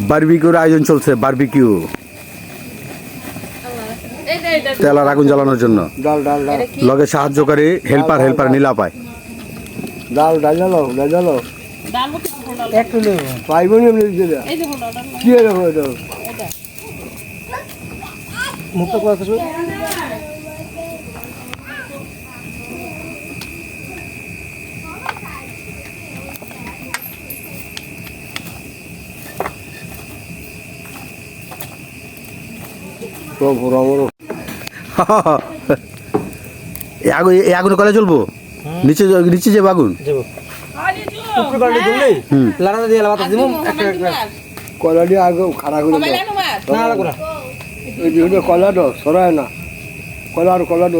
বারবিকিউর আয়োজন চলছে। বারবিকিউ তেলার আগুন জ্বালানোর জন্য লগে সাহায্যকারী হেল্পার নীলা পায়। ডাল জ্বালো একটু পাইবো না কি মুক্ত করে আগুনে কলে চলবো নিচে নিচে যে আগুন কলা দিয়ে আগে খাড়া করে কলা দো সরায় না কলা দো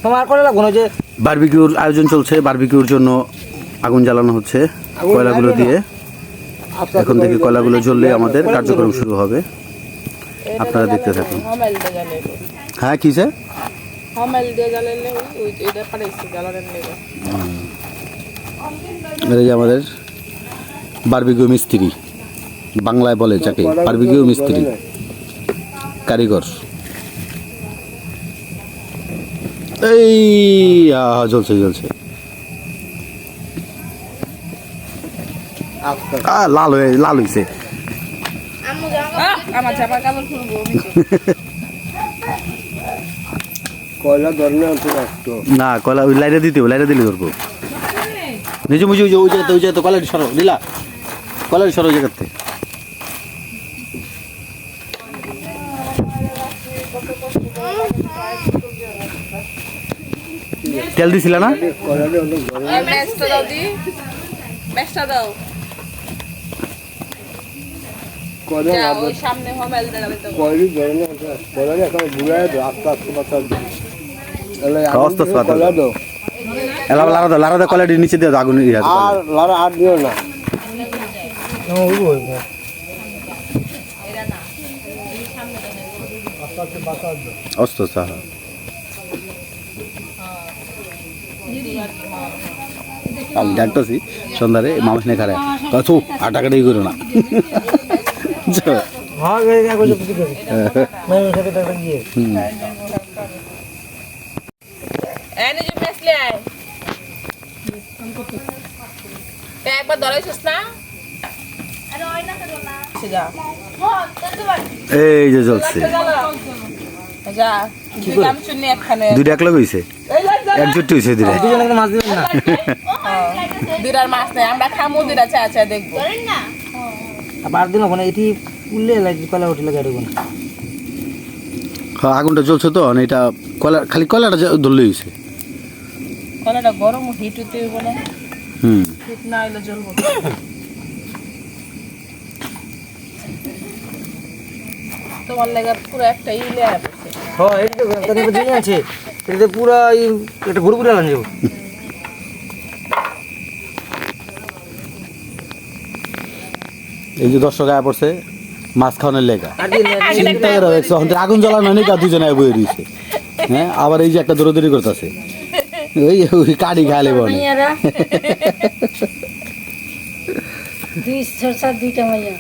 তোমার কলা লাগবো না যে বারবিকিউর আয়োজন চলছে। বারবিকিউর জন্য আগুন জ্বালানো হচ্ছে কয়লাগুলো দিয়ে। এখন থেকে কয়লাগুলো জ্বললে আমাদের কার্যক্রম শুরু হবে। আপনারা দেখতে থাকুন। হ্যাঁ কি স্যার এই যে আমাদের বারবিকিউ মিস্ত্রি, বাংলায় বলে যাকে বারবিকিউ মিস্ত্রি কারিগর। এই জ্বলছে লাল হয়েছে। কয়লা ধরলে না কয়লা ওই লাইনে দিতে লাইনে দিলে ধরবো। নিজে মুঝে ওই জায়গাতে কয়লাটি সরো দিলা কয়লাটি সরো ওই জায়গাতে। তেল দিছিল না লারা কয়লাটি নিচে দিয়ে আগুন হাত দিও না অস্ত আমি ডাকতেছি সন্ধ্যারে মামাস নে খারে কত 8 টাকাটাই করো না এই যে জ্বলছে দুইটা এক লগে হইছে একজুট হইছে দুইটার মাছ নাই আমরা খামু দুইটা চা চা দেখবো আবার দিন ওখানে এটি উল্লে লাগি কলা উঠে লাগা দেবো আগুনটা জ্বলছে তো এটা কলা খালি কলাটা ধরলে হইছে। কলাটা গরম হিট হতে হইব না হিট না হইলে জ্বলবো। তোমার লাগা পুরো একটা ইলে আছে। হ্যাঁ এটা তো তাদের দিন আছে এটা পুরো এটা ঘুরঘুরে লাগান যাব। এই যে দর্শক আয়া পড়ছে মাছ খাওয়ানোর লেগা আগুন জ্বালানো নেই দুজনে বয়ে দিয়েছে। হ্যাঁ আবার এই যে একটা দৌড়দৌড়ি করতেছে ওই কাঠি খাইলে বলে দুইটা মাইয়া